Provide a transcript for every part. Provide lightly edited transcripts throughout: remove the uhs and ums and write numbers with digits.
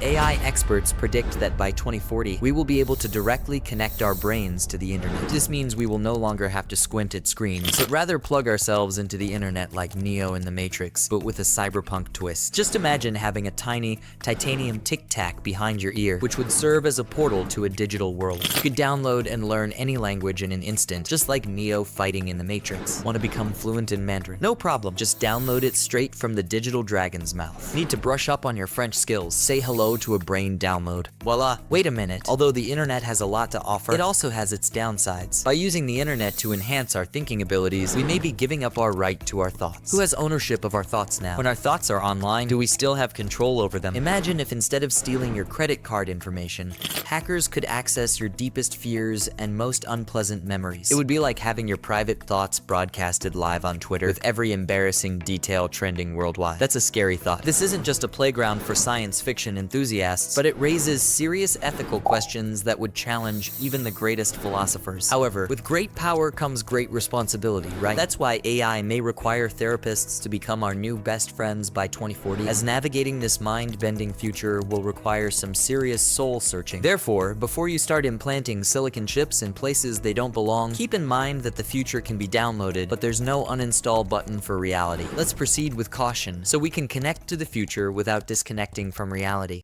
AI experts predict that by 2040, we will be able to directly connect our brains to the internet. This means we will no longer have to squint at screens, but rather plug ourselves into the internet like Neo in the Matrix, but with a cyberpunk twist. Just imagine having a tiny titanium tic-tac behind your ear, which would serve as a portal to a digital world. You could download and learn any language in an instant, just like Neo fighting in the Matrix. Want to become fluent in Mandarin? No problem, just download it straight from the digital dragon's mouth. Need to brush up on your French skills? Say hello to a brain download. Voila! Wait a minute. Although the internet has a lot to offer, it also has its downsides. By using the internet to enhance our thinking abilities, we may be giving up our right to our thoughts. Who has ownership of our thoughts now? When our thoughts are online, do we still have control over them? Imagine if instead of stealing your credit card information, hackers could access your deepest fears and most unpleasant memories. It would be like having your private thoughts broadcasted live on Twitter with every embarrassing detail trending worldwide. That's a scary thought. This isn't just a playground for science fiction enthusiasts, but it raises serious ethical questions that would challenge even the greatest philosophers. However, with great power comes great responsibility, right? That's why AI may require therapists to become our new best friends by 2040, as navigating this mind-bending future will require some serious soul-searching. Therefore, before you start implanting silicon chips in places they don't belong, keep in mind that the future can be downloaded, but there's no uninstall button for reality. Let's proceed with caution, so we can connect to the future without disconnecting from reality.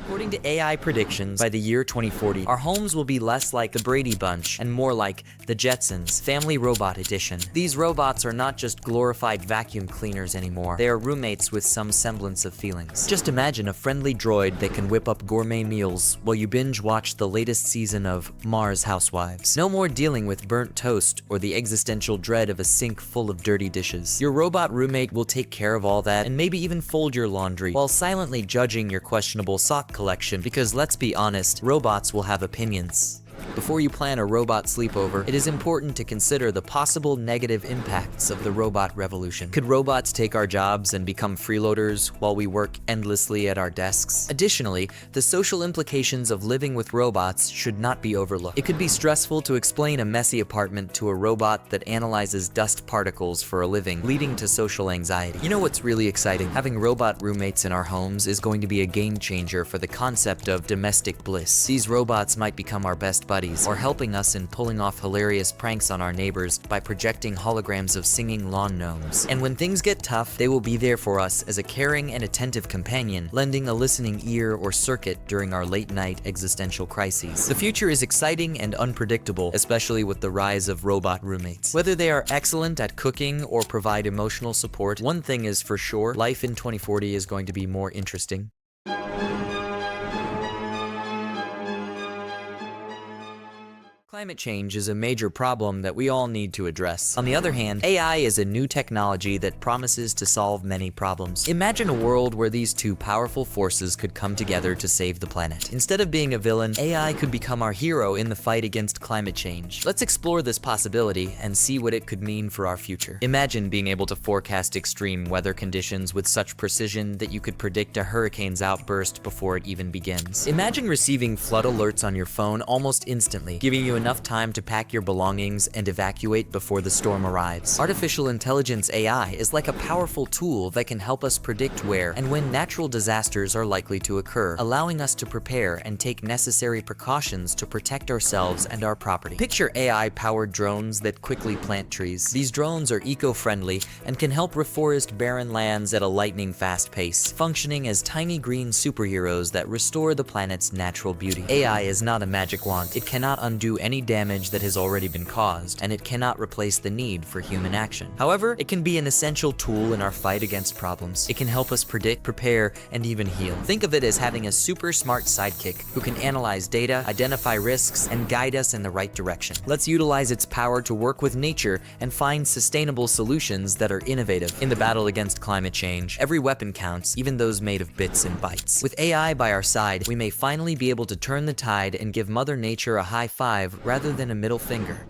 According to AI predictions, by the year 2040, our homes will be less like the Brady Bunch and more like the Jetsons, Family Robot Edition. These robots are not just glorified vacuum cleaners anymore. They are roommates with some semblance of feelings. Just imagine a friendly droid that can whip up gourmet meals while you binge watch the latest season of Mars Housewives. No more dealing with burnt toast or the existential dread of a sink full of dirty dishes. Your robot roommate will take care of all that and maybe even fold your laundry while silently judging your questionable sock collection, because let's be honest, robots will have opinions. Before you plan a robot sleepover, it is important to consider the possible negative impacts of the robot revolution. Could robots take our jobs and become freeloaders while we work endlessly at our desks? Additionally, the social implications of living with robots should not be overlooked. It could be stressful to explain a messy apartment to a robot that analyzes dust particles for a living, leading to social anxiety. You know what's really exciting? Having robot roommates in our homes is going to be a game changer for the concept of domestic bliss. These robots might become our best buddies, or helping us in pulling off hilarious pranks on our neighbors by projecting holograms of singing lawn gnomes. And when things get tough, they will be there for us as a caring and attentive companion, lending a listening ear or circuit during our late-night existential crises. The future is exciting and unpredictable, especially with the rise of robot roommates. Whether they are excellent at cooking or provide emotional support, one thing is for sure, life in 2040 is going to be more interesting. Climate change is a major problem that we all need to address. On the other hand, AI is a new technology that promises to solve many problems. Imagine a world where these two powerful forces could come together to save the planet. Instead of being a villain, AI could become our hero in the fight against climate change. Let's explore this possibility and see what it could mean for our future. Imagine being able to forecast extreme weather conditions with such precision that you could predict a hurricane's outburst before it even begins. Imagine receiving flood alerts on your phone almost instantly, giving you enough time to pack your belongings and evacuate before the storm arrives. Artificial intelligence AI is like a powerful tool that can help us predict where and when natural disasters are likely to occur, allowing us to prepare and take necessary precautions to protect ourselves and our property. Picture AI-powered drones that quickly plant trees. These drones are eco-friendly and can help reforest barren lands at a lightning-fast pace, functioning as tiny green superheroes that restore the planet's natural beauty. AI is not a magic wand. It cannot undo any damage that has already been caused, and it cannot replace the need for human action. However, it can be an essential tool in our fight against problems. It can help us predict, prepare, and even heal. Think of it as having a super smart sidekick who can analyze data, identify risks, and guide us in the right direction. Let's utilize its power to work with nature and find sustainable solutions that are innovative. In the battle against climate change, every weapon counts, even those made of bits and bytes. With AI by our side, we may finally be able to turn the tide and give Mother Nature a high five rather than a middle finger.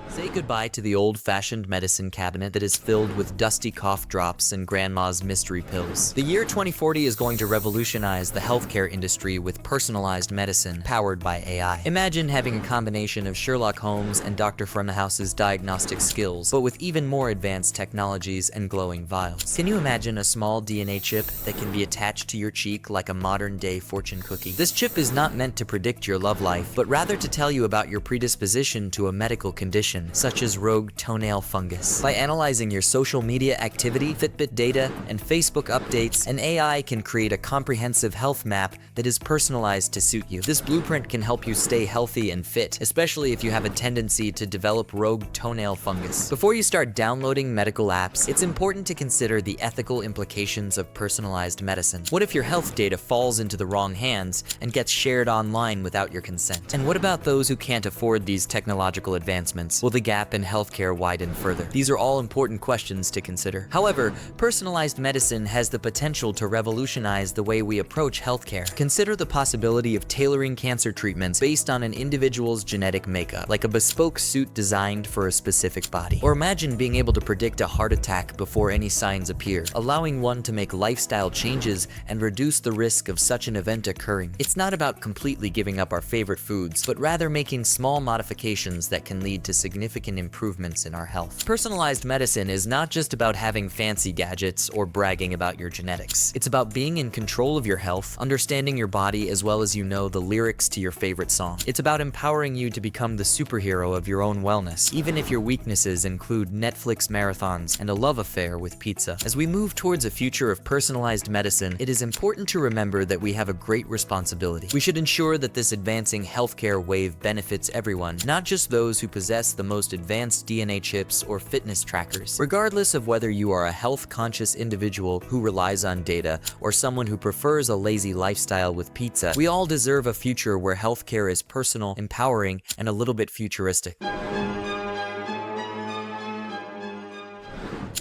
Say goodbye to the old-fashioned medicine cabinet that is filled with dusty cough drops and grandma's mystery pills. The year 2040 is going to revolutionize the healthcare industry with personalized medicine powered by AI. Imagine having a combination of Sherlock Holmes and Dr. Fromahouse's diagnostic skills, but with even more advanced technologies and glowing vials. Can you imagine a small DNA chip that can be attached to your cheek like a modern-day fortune cookie? This chip is not meant to predict your love life, but rather to tell you about your predisposition to a medical condition, such as rogue toenail fungus. By analyzing your social media activity, Fitbit data, and Facebook updates, an AI can create a comprehensive health map that is personalized to suit you. This blueprint can help you stay healthy and fit, especially if you have a tendency to develop rogue toenail fungus. Before you start downloading medical apps, it's important to consider the ethical implications of personalized medicine. What if your health data falls into the wrong hands and gets shared online without your consent? And what about those who can't afford these technological advancements? Will the gap in healthcare widen further? These are all important questions to consider. However, personalized medicine has the potential to revolutionize the way we approach healthcare. Consider the possibility of tailoring cancer treatments based on an individual's genetic makeup, like a bespoke suit designed for a specific body. Or imagine being able to predict a heart attack before any signs appear, allowing one to make lifestyle changes and reduce the risk of such an event occurring. It's not about completely giving up our favorite foods, but rather making small modifications that can lead to significant improvements in our health. Personalized medicine is not just about having fancy gadgets or bragging about your genetics. It's about being in control of your health, understanding your body as well as you know the lyrics to your favorite song. It's about empowering you to become the superhero of your own wellness, even if your weaknesses include Netflix marathons and a love affair with pizza. As we move towards a future of personalized medicine, it is important to remember that we have a great responsibility. We should ensure that this advancing healthcare wave benefits everyone, not just those who possess the most advanced DNA chips or fitness trackers. Regardless of whether you are a health-conscious individual who relies on data or someone who prefers a lazy lifestyle with pizza, we all deserve a future where healthcare is personal, empowering, and a little bit futuristic.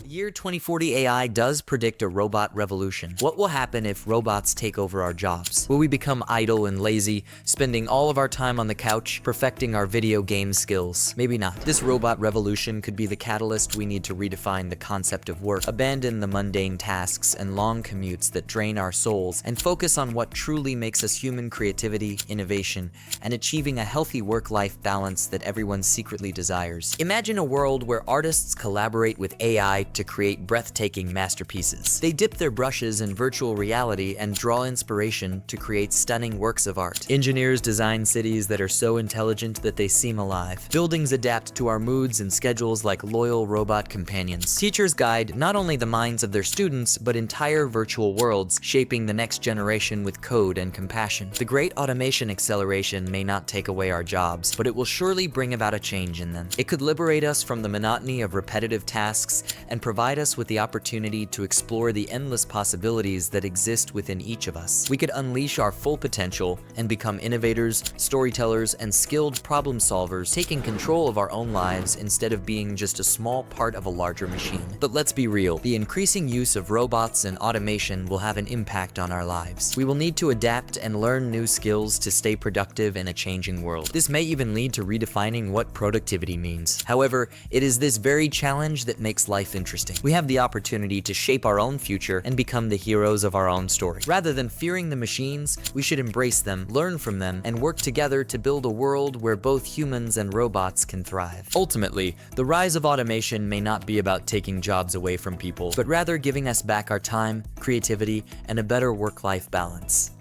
The year 2040 AI does predict a robot revolution. What will happen if robots take over our jobs? Will we become idle and lazy, spending all of our time on the couch, perfecting our video game skills? Maybe not. This robot revolution could be the catalyst we need to redefine the concept of work, abandon the mundane tasks and long commutes that drain our souls, and focus on what truly makes us human: creativity, innovation, and achieving a healthy work-life balance that everyone secretly desires. Imagine a world where artists collaborate with AI to create breathtaking masterpieces. They dip their brushes in virtual reality and draw inspiration to create stunning works of art. Engineers design cities that are so intelligent that they seem alive. Buildings adapt to our moods and schedules like loyal robot companions. Teachers guide not only the minds of their students, but entire virtual worlds, shaping the next generation with code and compassion. The great automation acceleration may not take away our jobs, but it will surely bring about a change in them. It could liberate us from the monotony of repetitive tasks and provide us with the opportunity to explore the endless possibilities that exist within each of us. We could unleash our full potential and become innovators, storytellers, and skilled problem solvers, taking control of our own lives instead of being just a small part of a larger machine. But let's be real, the increasing use of robots and automation will have an impact on our lives. We will need to adapt and learn new skills to stay productive in a changing world. This may even lead to redefining what productivity means. However, it is this very challenge that makes life interesting. We have the opportunity to shape our own future and become the heroes of our own story. Rather than fearing the machines, we should embrace them, learn from them, and work together to build a world where both humans and robots can thrive. Ultimately, the rise of automation may not be about taking jobs away from people, but rather giving us back our time, creativity, and a better work-life balance.